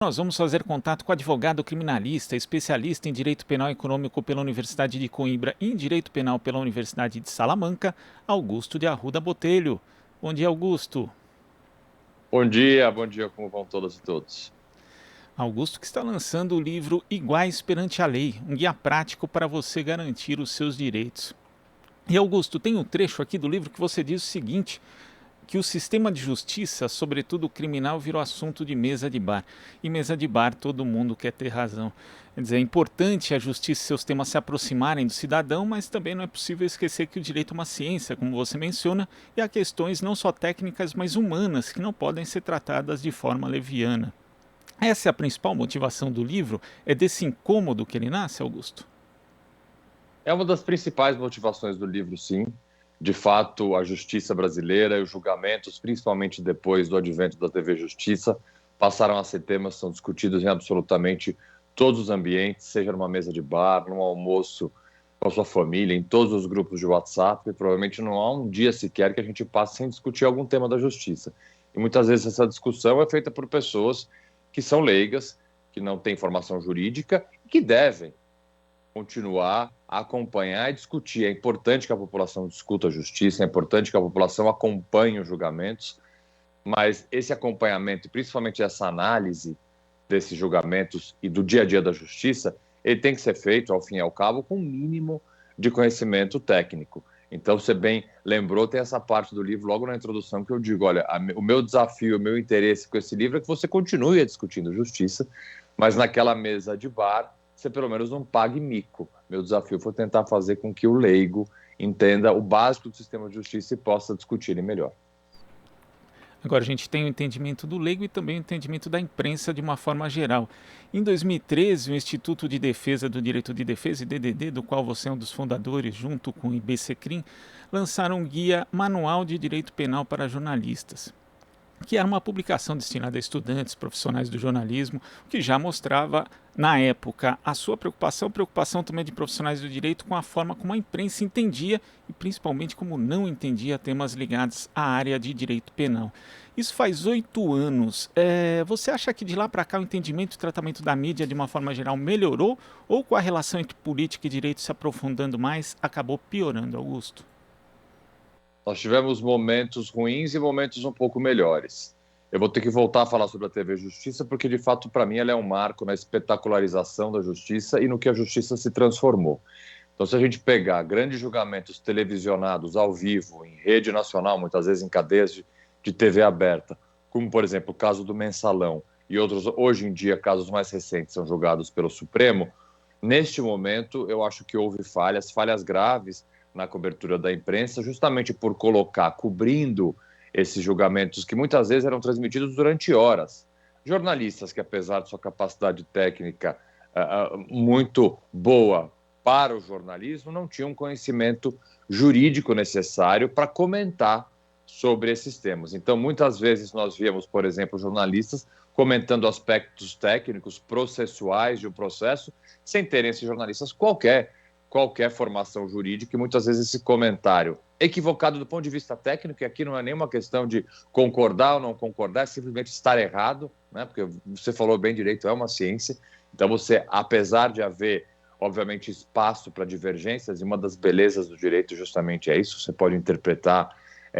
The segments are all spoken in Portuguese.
Nós vamos fazer contato com o advogado criminalista, especialista em Direito Penal Econômico pela Universidade de Coimbra e em Direito Penal pela Universidade de Salamanca, Augusto de Arruda Botelho. Bom dia, Augusto. Bom dia, como vão todas e todos? Augusto que está lançando o livro Iguais Perante a Lei, um guia prático para você garantir os seus direitos. E Augusto, tem um trecho aqui do livro que você diz o seguinte: que o sistema de justiça, sobretudo o criminal, virou assunto de mesa de bar. E mesa de bar todo mundo quer ter razão. Quer dizer, é importante a justiça e seus temas se aproximarem do cidadão, mas também não é possível esquecer que o direito é uma ciência, como você menciona, e há questões não só técnicas, mas humanas, que não podem ser tratadas de forma leviana. Essa é a principal motivação do livro? É desse incômodo que ele nasce, Augusto? É uma das principais motivações do livro, sim. De fato, a justiça brasileira e os julgamentos, principalmente depois do advento da TV Justiça, passaram a ser temas que são discutidos em absolutamente todos os ambientes, seja numa mesa de bar, num almoço com a sua família, em todos os grupos de WhatsApp, e provavelmente não há um dia sequer que a gente passe sem discutir algum tema da justiça. E muitas vezes essa discussão é feita por pessoas que são leigas, que não têm formação jurídica e que devem continuar a acompanhar e discutir. É importante que a população discuta a justiça, é importante que a população acompanhe os julgamentos, mas esse acompanhamento, e principalmente essa análise desses julgamentos e do dia a dia da justiça, ele tem que ser feito, ao fim e ao cabo, com um mínimo de conhecimento técnico. Então, você bem lembrou, tem essa parte do livro logo na introdução que eu digo, olha, o meu desafio, o meu interesse com esse livro é que você continue discutindo justiça, mas naquela mesa de bar, você pelo menos não pague mico. Meu desafio foi tentar fazer com que o leigo entenda o básico do sistema de justiça e possa discutir ele melhor. Agora, a gente tem o entendimento do leigo e também o entendimento da imprensa de uma forma geral. Em 2013, o Instituto de Defesa do Direito de Defesa, IDDD, do qual você é um dos fundadores, junto com o IBCCRIM, lançaram um guia manual de direito penal para jornalistas, que era uma publicação destinada a estudantes, profissionais do jornalismo, que já mostrava, na época, a sua preocupação também de profissionais do direito com a forma como a imprensa entendia e principalmente como não entendia temas ligados à área de direito penal. Isso faz 8 anos. Você acha que de lá para cá o entendimento e tratamento da mídia, de uma forma geral, melhorou? Ou com a relação entre política e direito se aprofundando mais, acabou piorando, Augusto? Nós tivemos momentos ruins e momentos um pouco melhores. Eu vou ter que voltar a falar sobre a TV Justiça, porque de fato, para mim, ela é um marco na espetacularização da justiça e no que a justiça se transformou. Então, se a gente pegar grandes julgamentos televisionados ao vivo, em rede nacional, muitas vezes em cadeias de TV aberta, como, por exemplo, o caso do Mensalão e outros, hoje em dia, casos mais recentes são julgados pelo Supremo, neste momento, eu acho que houve falhas graves na cobertura da imprensa, justamente por colocar, cobrindo esses julgamentos que muitas vezes eram transmitidos durante horas. Jornalistas que, apesar de sua capacidade técnica muito boa para o jornalismo, não tinham conhecimento jurídico necessário para comentar sobre esses temas. Então, muitas vezes nós víamos, por exemplo, jornalistas comentando aspectos técnicos, processuais de um processo, sem terem esses jornalistas qualquer formação jurídica, e muitas vezes esse comentário equivocado do ponto de vista técnico, e aqui não é nenhuma questão de concordar ou não concordar, é simplesmente estar errado, né? Porque você falou bem, direito é uma ciência, então você, apesar de haver, obviamente, espaço para divergências, e uma das belezas do direito justamente é isso, você pode interpretar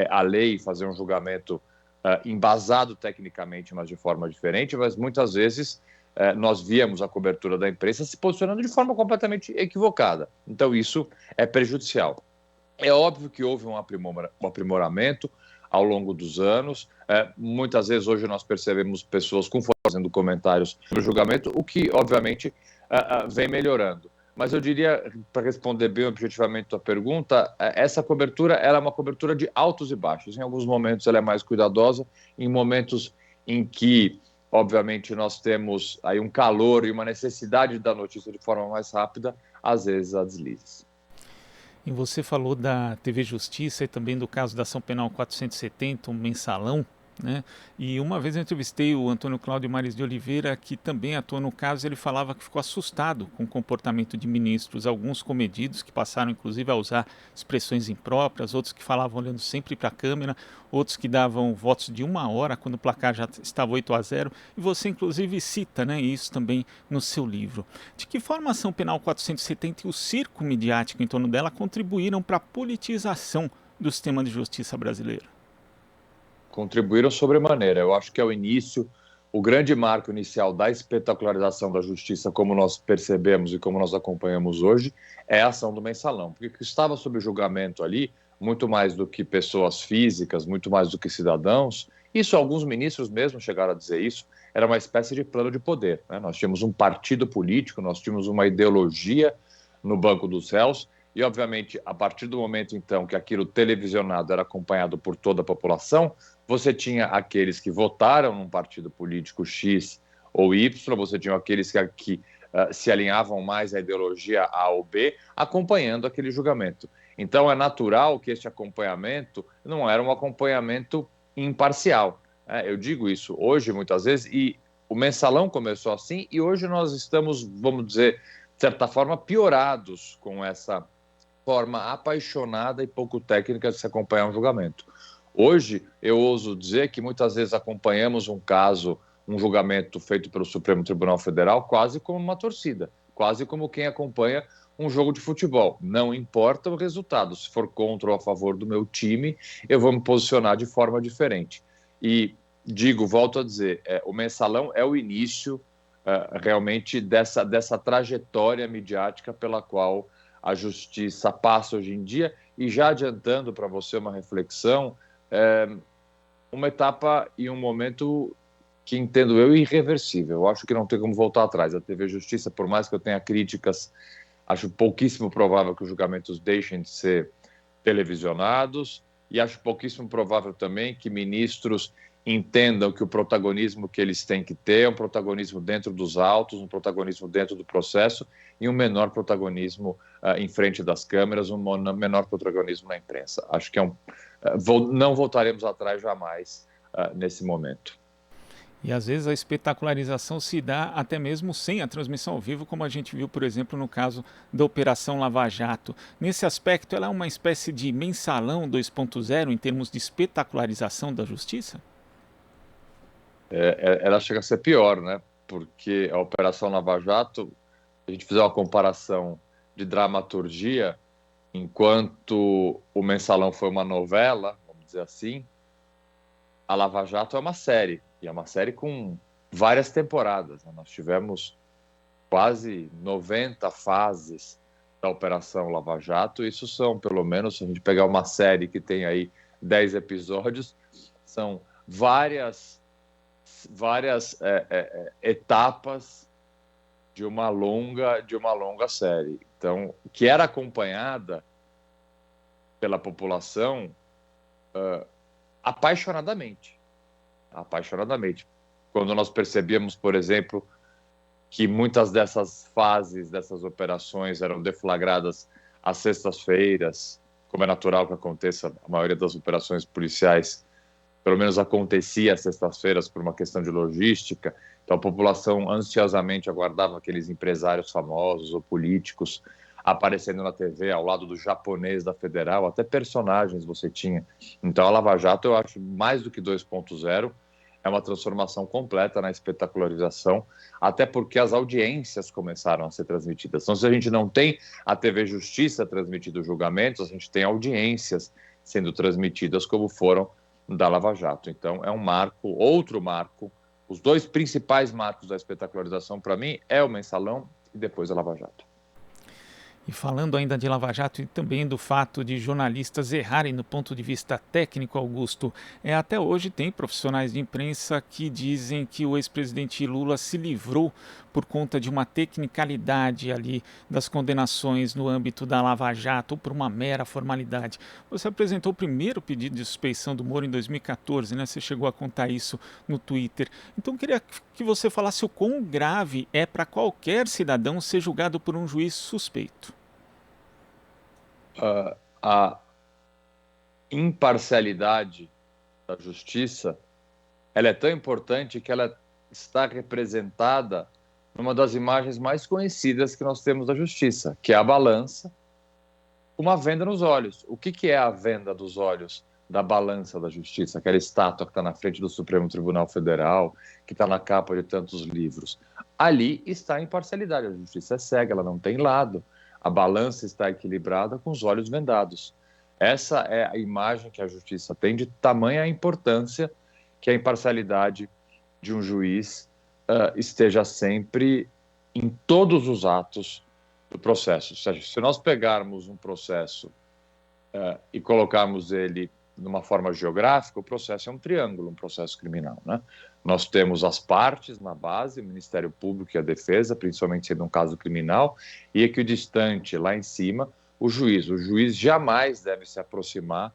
a lei e fazer um julgamento embasado tecnicamente, mas de forma diferente, mas muitas vezes nós víamos a cobertura da imprensa se posicionando de forma completamente equivocada. Então, isso é prejudicial. É óbvio que houve um aprimoramento ao longo dos anos. Muitas vezes, hoje, nós percebemos pessoas fazendo comentários sobre o julgamento, o que, obviamente, vem melhorando. Mas eu diria, para responder bem objetivamente a tua pergunta, essa cobertura ela é uma cobertura de altos e baixos. Em alguns momentos ela é mais cuidadosa, em momentos em que, obviamente, nós temos aí um calor e uma necessidade da notícia de forma mais rápida, às vezes há deslizes. E você falou da TV Justiça e também do caso da Ação Penal 470, um mensalão. né? E uma vez eu entrevistei o Antônio Cláudio Maris de Oliveira, que também atuou no caso. Ele falava que ficou assustado com o comportamento de ministros, alguns comedidos que passaram inclusive a usar expressões impróprias, outros que falavam olhando sempre para a câmera, outros que davam votos de 1 hora quando o placar já estava 8-0, e você inclusive cita, né, isso também no seu livro. De que forma a ação penal 470 e o circo midiático em torno dela contribuíram para a politização do sistema de justiça brasileiro? Contribuíram sobremaneira. Eu acho que é o início, o grande marco inicial da espetacularização da justiça, como nós percebemos e como nós acompanhamos hoje, é a ação do mensalão. Porque o que estava sob julgamento ali, muito mais do que pessoas físicas, muito mais do que cidadãos, isso alguns ministros mesmo chegaram a dizer isso, era uma espécie de plano de poder, né? Nós tínhamos um partido político, nós tínhamos uma ideologia no banco dos réus, e obviamente, a partir do momento então que aquilo televisionado era acompanhado por toda a população, você tinha aqueles que votaram num partido político X ou Y, você tinha aqueles que se alinhavam mais à ideologia A ou B, acompanhando aquele julgamento. Então, é natural que este acompanhamento não era um acompanhamento imparcial. Eu digo isso hoje, muitas vezes, e o mensalão começou assim, e hoje nós estamos, vamos dizer, de certa forma, piorados com essa forma apaixonada e pouco técnica de se acompanhar um julgamento. Hoje, eu ouso dizer que muitas vezes acompanhamos um caso, um julgamento feito pelo Supremo Tribunal Federal, quase como uma torcida, quase como quem acompanha um jogo de futebol. Não importa o resultado, se for contra ou a favor do meu time, eu vou me posicionar de forma diferente. E volto a dizer, o mensalão é o início realmente dessa trajetória midiática pela qual a justiça passa hoje em dia. E já adiantando para você uma reflexão, uma etapa e um momento que entendo eu irreversível. Eu acho que não tem como voltar atrás. A TV Justiça, por mais que eu tenha críticas, acho pouquíssimo provável que os julgamentos deixem de ser televisionados, e acho pouquíssimo provável também que ministros entendam que o protagonismo que eles têm que ter é um protagonismo dentro dos autos, um protagonismo dentro do processo e um menor protagonismo em frente das câmeras, um menor protagonismo na imprensa. Acho que não voltaremos atrás jamais nesse momento. E às vezes a espetacularização se dá até mesmo sem a transmissão ao vivo, como a gente viu, por exemplo, no caso da Operação Lava Jato. Nesse aspecto, ela é uma espécie de mensalão 2.0 em termos de espetacularização da justiça? Ela chega a ser pior, né? Porque a Operação Lava Jato, se a gente fizer uma comparação de dramaturgia, enquanto o mensalão foi uma novela, vamos dizer assim, a Lava Jato é uma série, e é uma série com várias temporadas, né? Nós tivemos quase 90 fases da Operação Lava Jato. Isso são, pelo menos, se a gente pegar uma série que tem aí 10 episódios, são várias etapas de uma longa série. Então, que era acompanhada pela população apaixonadamente. Quando nós percebíamos, por exemplo, que muitas dessas fases, dessas operações eram deflagradas às sextas-feiras, como é natural que aconteça, a maioria das operações policiais, pelo menos acontecia às sextas-feiras por uma questão de logística. Então a população ansiosamente aguardava aqueles empresários famosos ou políticos aparecendo na TV ao lado do japonês da Federal, até personagens você tinha. Então a Lava Jato, eu acho, mais do que 2.0, é uma transformação completa na espetacularização, até porque as audiências começaram a ser transmitidas. Então, se a gente não tem a TV Justiça transmitindo julgamentos, a gente tem audiências sendo transmitidas, como foram da Lava Jato. Então, é um marco, outro marco. Os dois principais marcos da espetacularização, para mim, é o mensalão e depois a Lava Jato. E falando ainda de Lava Jato e também do fato de jornalistas errarem no ponto de vista técnico, Augusto, até hoje tem profissionais de imprensa que dizem que o ex-presidente Lula se livrou por conta de uma tecnicalidade ali das condenações no âmbito da Lava Jato, ou por uma mera formalidade. Você apresentou o primeiro pedido de suspeição do Moro em 2014, né? Você chegou a contar isso no Twitter. Então queria que você falasse o quão grave é para qualquer cidadão ser julgado por um juiz suspeito. A imparcialidade da justiça ela é tão importante que ela está representada numa das imagens mais conhecidas que nós temos da justiça, que é a balança, uma venda nos olhos. O que é a venda dos olhos da balança da justiça? Aquela estátua que está na frente do Supremo Tribunal Federal, que está na capa de tantos livros. Ali está a imparcialidade. A justiça é cega, ela não tem lado. A balança está equilibrada com os olhos vendados. Essa é a imagem que a justiça tem, de tamanha importância que a imparcialidade de um juiz esteja sempre em todos os atos do processo. Ou seja, se nós pegarmos um processo e colocarmos ele numa forma geográfica, o processo é um triângulo, um processo criminal, né? Nós temos as partes na base, o Ministério Público e a defesa, principalmente sendo um caso criminal, e equidistante lá em cima, o juiz. O juiz jamais deve se aproximar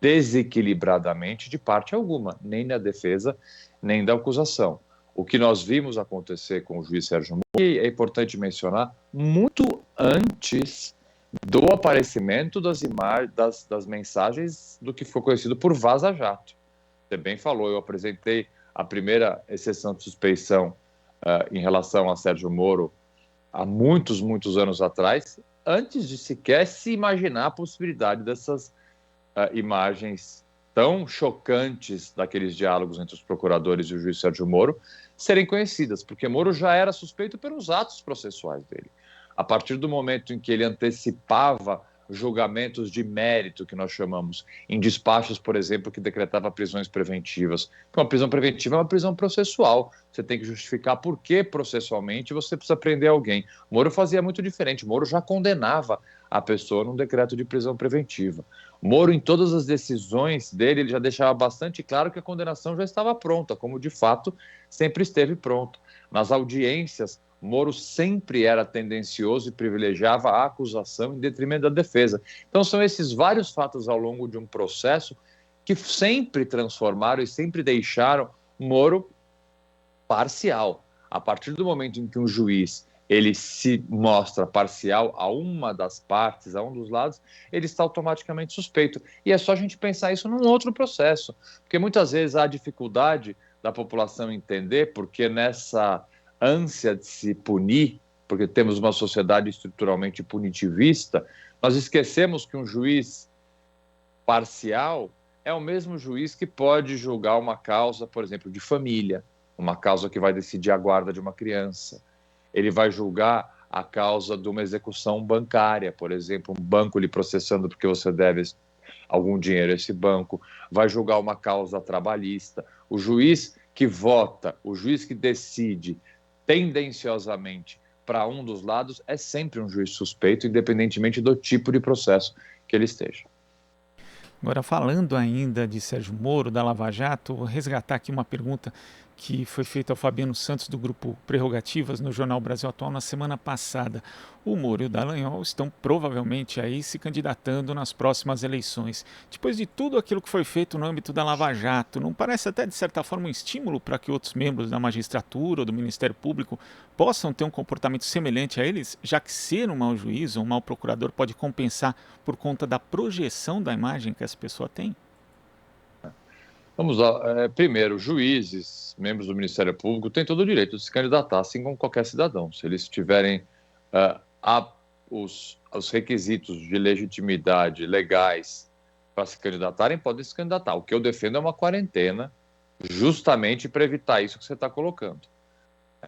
desequilibradamente de parte alguma, nem da defesa, nem da acusação. O que nós vimos acontecer com o juiz Sérgio Moro, e é importante mencionar, muito antes do aparecimento das mensagens do que foi conhecido por Vaza Jato. Você bem falou, eu apresentei a primeira exceção de suspeição em relação a Sérgio Moro há muitos, muitos anos atrás, antes de sequer se imaginar a possibilidade dessas imagens tão chocantes daqueles diálogos entre os procuradores e o juiz Sérgio Moro serem conhecidas, porque Moro já era suspeito pelos atos processuais dele. A partir do momento em que ele antecipava julgamentos de mérito, que nós chamamos, em despachos, por exemplo, que decretava prisões preventivas. Uma prisão preventiva é uma prisão processual. Você tem que justificar por que processualmente você precisa prender alguém. Moro fazia muito diferente. Moro já condenava a pessoa num decreto de prisão preventiva. Moro, em todas as decisões dele, ele já deixava bastante claro que a condenação já estava pronta, como de fato sempre esteve pronta. Nas audiências, Moro sempre era tendencioso e privilegiava a acusação em detrimento da defesa. Então, são esses vários fatos ao longo de um processo que sempre transformaram e sempre deixaram Moro parcial. A partir do momento em que um juiz ele se mostra parcial a uma das partes, a um dos lados, ele está automaticamente suspeito. E é só a gente pensar isso num outro processo, porque muitas vezes há dificuldade da população entender, porque nessa ânsia de se punir, porque temos uma sociedade estruturalmente punitivista, nós esquecemos que um juiz parcial é o mesmo juiz que pode julgar uma causa, por exemplo, de família, uma causa que vai decidir a guarda de uma criança. Ele vai julgar a causa de uma execução bancária, por exemplo, um banco lhe processando porque você deve algum dinheiro a esse banco, vai julgar uma causa trabalhista. O juiz que vota, o juiz que decide tendenciosamente para um dos lados é sempre um juiz suspeito, independentemente do tipo de processo que ele esteja. Agora, falando ainda de Sérgio Moro, da Lava Jato, vou resgatar aqui uma pergunta que foi feita ao Fabiano Santos, do grupo Prerrogativas, no Jornal Brasil Atual, na semana passada. O Moro e o Dallagnol estão provavelmente aí se candidatando nas próximas eleições. Depois de tudo aquilo que foi feito no âmbito da Lava Jato, não parece até, de certa forma, um estímulo para que outros membros da magistratura ou do Ministério Público possam ter um comportamento semelhante a eles, já que ser um mau juiz ou um mau procurador pode compensar por conta da projeção da imagem que essa pessoa tem? Vamos lá. Primeiro, juízes, membros do Ministério Público, têm todo o direito de se candidatar, assim como qualquer cidadão. Se eles tiverem os requisitos de legitimidade legais para se candidatarem, podem se candidatar. O que eu defendo é uma quarentena, justamente para evitar isso que você está colocando.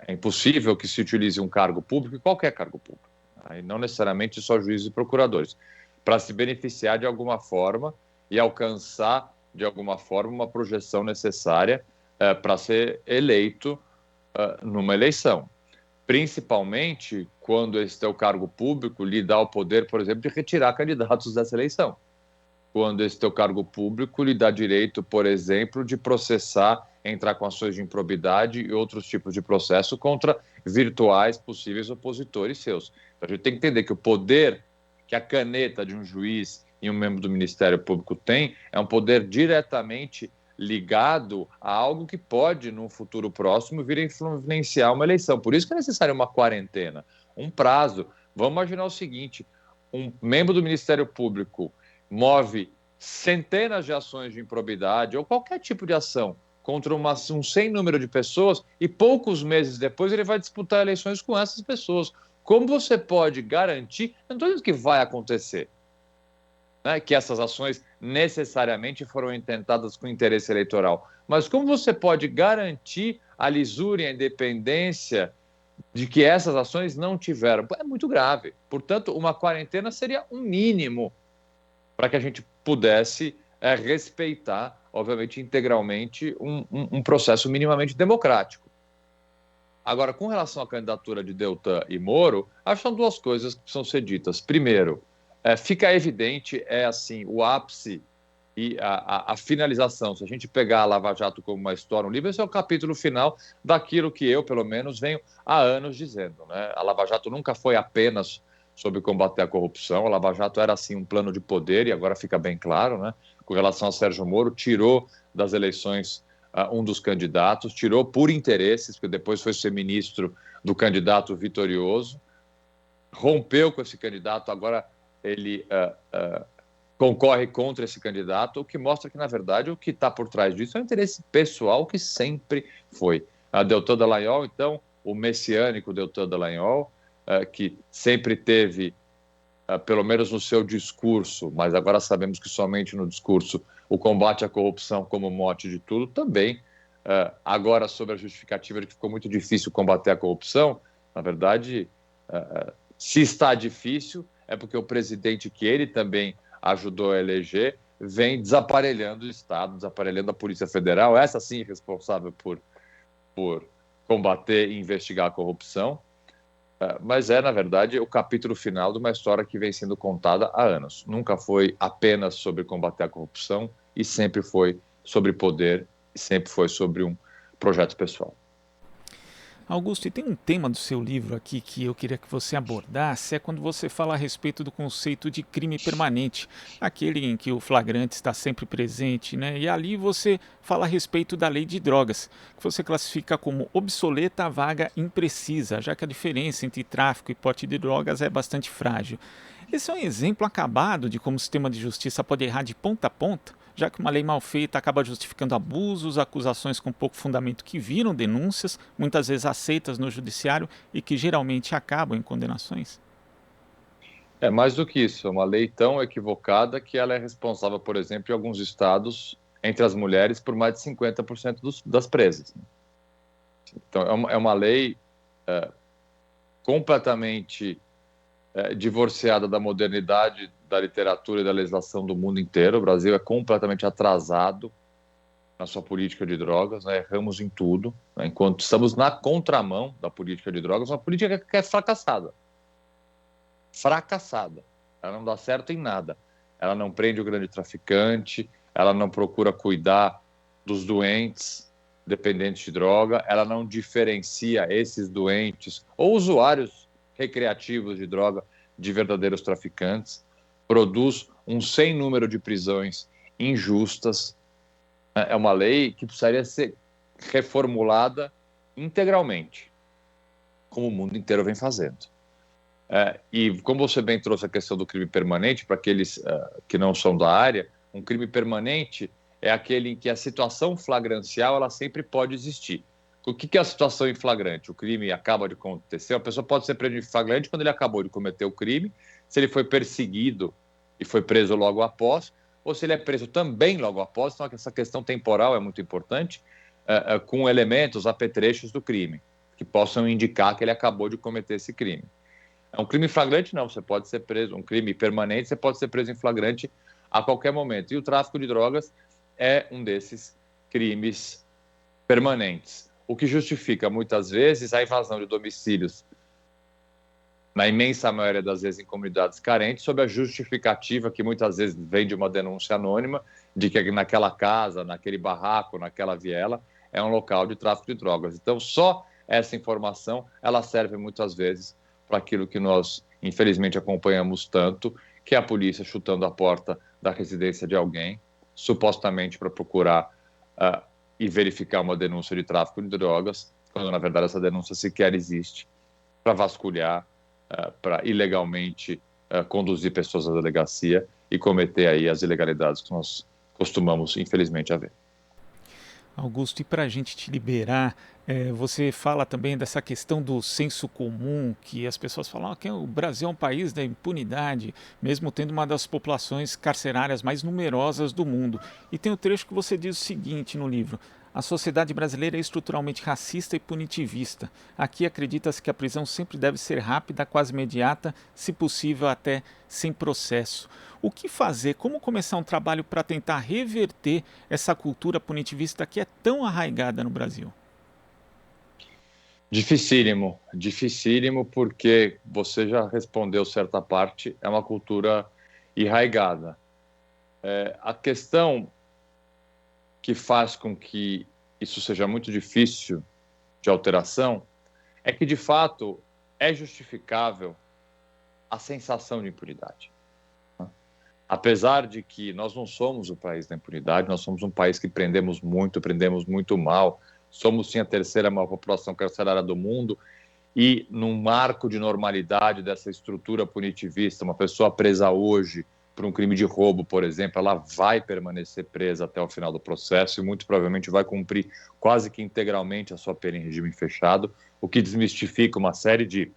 É impossível que se utilize um cargo público, qualquer cargo público, e não necessariamente só juízes e procuradores, para se beneficiar de alguma forma e alcançar de alguma forma uma projeção necessária para ser eleito numa eleição. Principalmente quando esse teu cargo público lhe dá o poder, por exemplo, de retirar candidatos dessa eleição. Quando esse teu cargo público lhe dá direito, por exemplo, de processar, entrar com ações de improbidade e outros tipos de processo contra virtuais possíveis opositores seus. Então, a gente tem que entender que o poder que a caneta de um juiz e um membro do Ministério Público tem é um poder diretamente ligado a algo que pode, num futuro próximo, vir a influenciar uma eleição. Por isso que é necessária uma quarentena, um prazo. Vamos imaginar o seguinte: um membro do Ministério Público move centenas de ações de improbidade ou qualquer tipo de ação contra um sem número de pessoas e poucos meses depois ele vai disputar eleições com essas pessoas. Como você pode garantir, eu não estou dizendo que vai acontecer, né, que essas ações necessariamente foram intentadas com interesse eleitoral, mas como você pode garantir a lisura e a independência de que essas ações não tiveram? É muito grave. Portanto, uma quarentena seria um mínimo para que a gente pudesse respeitar, obviamente, integralmente, um processo minimamente democrático. Agora, com relação à candidatura de Deltan e Moro, acho que são duas coisas que precisam ser ditas. Primeiro, fica evidente, assim, o ápice e a finalização. Se a gente pegar a Lava Jato como uma história, um livro, esse é o capítulo final daquilo que eu, pelo menos, venho há anos dizendo, né? A Lava Jato nunca foi apenas sobre combater a corrupção, a Lava Jato era, assim, um plano de poder, e agora fica bem claro, né? Com relação a Sérgio Moro, tirou das eleições um dos candidatos, tirou por interesses, porque depois foi ser ministro do candidato vitorioso, rompeu com esse candidato, agora ele concorre contra esse candidato, o que mostra que, na verdade, o que está por trás disso é um interesse pessoal que sempre foi. A Deltan Dallagnol, então, o messiânico Deltan Dallagnol, que sempre teve, pelo menos no seu discurso, mas agora sabemos que somente no discurso, o combate à corrupção como mote de tudo, também, agora sobre a justificativa de que ficou muito difícil combater a corrupção, na verdade, se está difícil, é porque o presidente que ele também ajudou a eleger vem desaparelhando o Estado, desaparelhando a Polícia Federal, essa sim responsável por combater e investigar a corrupção, mas na verdade, o capítulo final de uma história que vem sendo contada há anos. Nunca foi apenas sobre combater a corrupção e sempre foi sobre poder e sempre foi sobre um projeto pessoal. Augusto, e tem um tema do seu livro aqui que eu queria que você abordasse, é quando você fala a respeito do conceito de crime permanente, aquele em que o flagrante está sempre presente, né? E ali você fala a respeito da lei de drogas, que você classifica como obsoleta, vaga, imprecisa, já que a diferença entre tráfico e porte de drogas é bastante frágil. Esse é um exemplo acabado de como o sistema de justiça pode errar de ponta a ponta, já que uma lei mal feita acaba justificando abusos, acusações com pouco fundamento que viram denúncias, muitas vezes aceitas no judiciário e que geralmente acabam em condenações? É mais do que isso, é uma lei tão equivocada que ela é responsável, por exemplo, em alguns estados, entre as mulheres, por mais de 50% das presas. Então, é uma lei completamente divorciada da modernidade da literatura e da legislação do mundo inteiro. O Brasil é completamente atrasado na sua política de drogas, né? Erramos em tudo, né? Enquanto estamos na contramão da política de drogas, uma política que é fracassada. Fracassada. Ela não dá certo em nada. Ela não prende o grande traficante, ela não procura cuidar dos doentes dependentes de droga, ela não diferencia esses doentes ou usuários recreativos de droga de verdadeiros traficantes, produz um sem número de prisões injustas. É uma lei que precisaria ser reformulada integralmente, como o mundo inteiro vem fazendo. E como você bem trouxe a questão do crime permanente, para aqueles que não são da área, um crime permanente é aquele em que a situação flagrancial ela sempre pode existir. O que é a situação em flagrante? O crime acaba de acontecer, a pessoa pode ser presa em flagrante quando ele acabou de cometer o crime, se ele foi perseguido e foi preso logo após, ou se ele é preso também logo após. Então, essa questão temporal é muito importante, com elementos, apetrechos do crime, que possam indicar que ele acabou de cometer esse crime. É um crime flagrante, não, você pode ser preso, um crime permanente, você pode ser preso em flagrante a qualquer momento. E o tráfico de drogas é um desses crimes permanentes, o que justifica, muitas vezes, a invasão de domicílios, na imensa maioria das vezes em comunidades carentes, sob a justificativa que muitas vezes vem de uma denúncia anônima de que naquela casa, naquele barraco, naquela viela, é um local de tráfico de drogas. Então, só essa informação, ela serve muitas vezes para aquilo que nós, infelizmente, acompanhamos tanto, que é a polícia chutando a porta da residência de alguém, supostamente para procurar e verificar uma denúncia de tráfico de drogas, quando, na verdade, essa denúncia sequer existe, para vasculhar, para ilegalmente conduzir pessoas à delegacia e cometer aí as ilegalidades que nós costumamos, infelizmente, a ver. Augusto, e para a gente te liberar, você fala também dessa questão do senso comum, que as pessoas falam que o Brasil é um país da impunidade, mesmo tendo uma das populações carcerárias mais numerosas do mundo. E tem um trecho que você diz o seguinte no livro: a sociedade brasileira é estruturalmente racista e punitivista. Aqui acredita-se que a prisão sempre deve ser rápida, quase imediata, se possível até sem processo. O que fazer? Como começar um trabalho para tentar reverter essa cultura punitivista que é tão arraigada no Brasil? Dificílimo, dificílimo, porque você já respondeu certa parte, é uma cultura enraigada. A questão que faz com que isso seja muito difícil de alteração é que, de fato, é justificável a sensação de impunidade. Apesar de que nós não somos o país da impunidade, nós somos um país que prendemos muito mal, somos sim a terceira maior população carcerária do mundo, e num marco de normalidade dessa estrutura punitivista, uma pessoa presa hoje por um crime de roubo, por exemplo, ela vai permanecer presa até o final do processo e muito provavelmente vai cumprir quase que integralmente a sua pena em regime fechado, o que desmistifica uma série de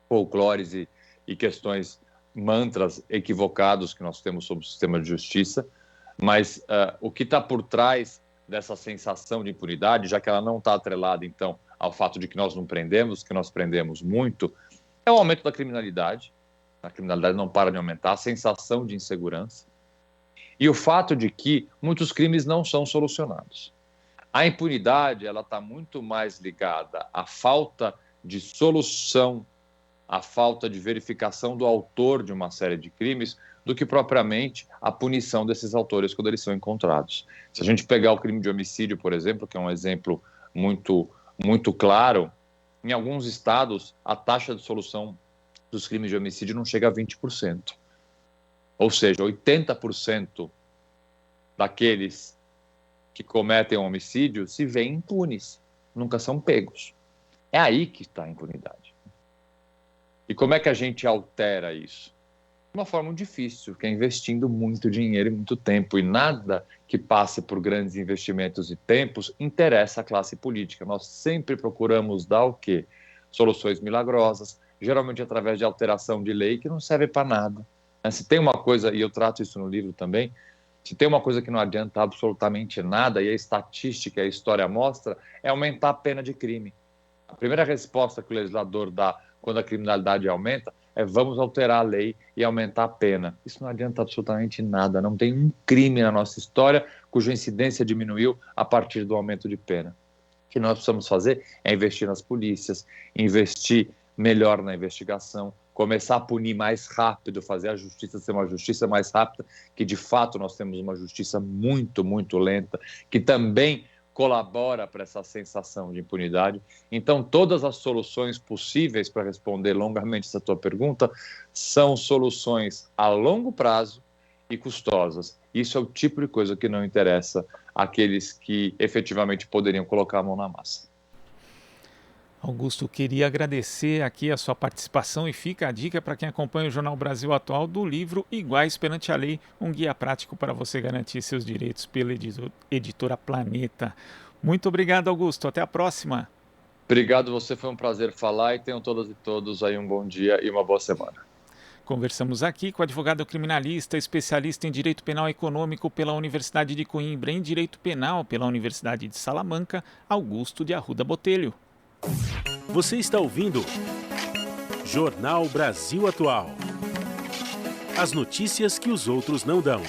folclores e questões, mantras equivocados que nós temos sobre o sistema de justiça. Mas o que está por trás dessa sensação de impunidade, já que ela não está atrelada, então, ao fato de que nós não prendemos, que nós prendemos muito, é o aumento da criminalidade. A criminalidade não para de aumentar, a sensação de insegurança e o fato de que muitos crimes não são solucionados. A impunidade, ela está muito mais ligada à falta de solução, à falta de verificação do autor de uma série de crimes, do que propriamente a punição desses autores quando eles são encontrados. Se a gente pegar o crime de homicídio, por exemplo, que é um exemplo muito claro, em alguns estados a taxa de solução dos crimes de homicídio não chega a 20%. Ou seja, 80% daqueles que cometem um homicídio se veem impunes, nunca são pegos. É aí que está a impunidade. E como é que a gente altera isso? De uma forma difícil, que é investindo muito dinheiro e muito tempo. E nada que passe por grandes investimentos e tempos interessa à classe política. Nós sempre procuramos dar o quê? Soluções milagrosas, geralmente através de alteração de lei que não serve para nada. Se tem uma coisa, e eu trato isso no livro também, se tem uma coisa que não adianta absolutamente nada, e a estatística, a história mostra, é aumentar a pena de crime. A primeira resposta que o legislador dá quando a criminalidade aumenta é: vamos alterar a lei e aumentar a pena. Isso não adianta absolutamente nada. Não tem um crime na nossa história cuja incidência diminuiu a partir do aumento de pena. O que nós precisamos fazer é investir nas polícias, investir melhor na investigação, começar a punir mais rápido, fazer a justiça ser uma justiça mais rápida, que de fato nós temos uma justiça muito lenta, que também colabora para essa sensação de impunidade. Então, todas as soluções possíveis para responder longamente essa tua pergunta são soluções a longo prazo e custosas. Isso é o tipo de coisa que não interessa àqueles que efetivamente poderiam colocar a mão na massa. Augusto, queria agradecer aqui a sua participação e fica a dica para quem acompanha o Jornal Brasil Atual do livro Iguais Perante a Lei, um guia prático para você garantir seus direitos pela editora Planeta. Muito obrigado, Augusto. Até a próxima. Obrigado, você, foi um prazer falar e tenham todas e todos aí um bom dia e uma boa semana. Conversamos aqui com o advogado criminalista, especialista em Direito Penal Econômico pela Universidade de Coimbra e em Direito Penal pela Universidade de Salamanca, Augusto de Arruda Botelho. Você está ouvindo Jornal Brasil Atual. As notícias que os outros não dão.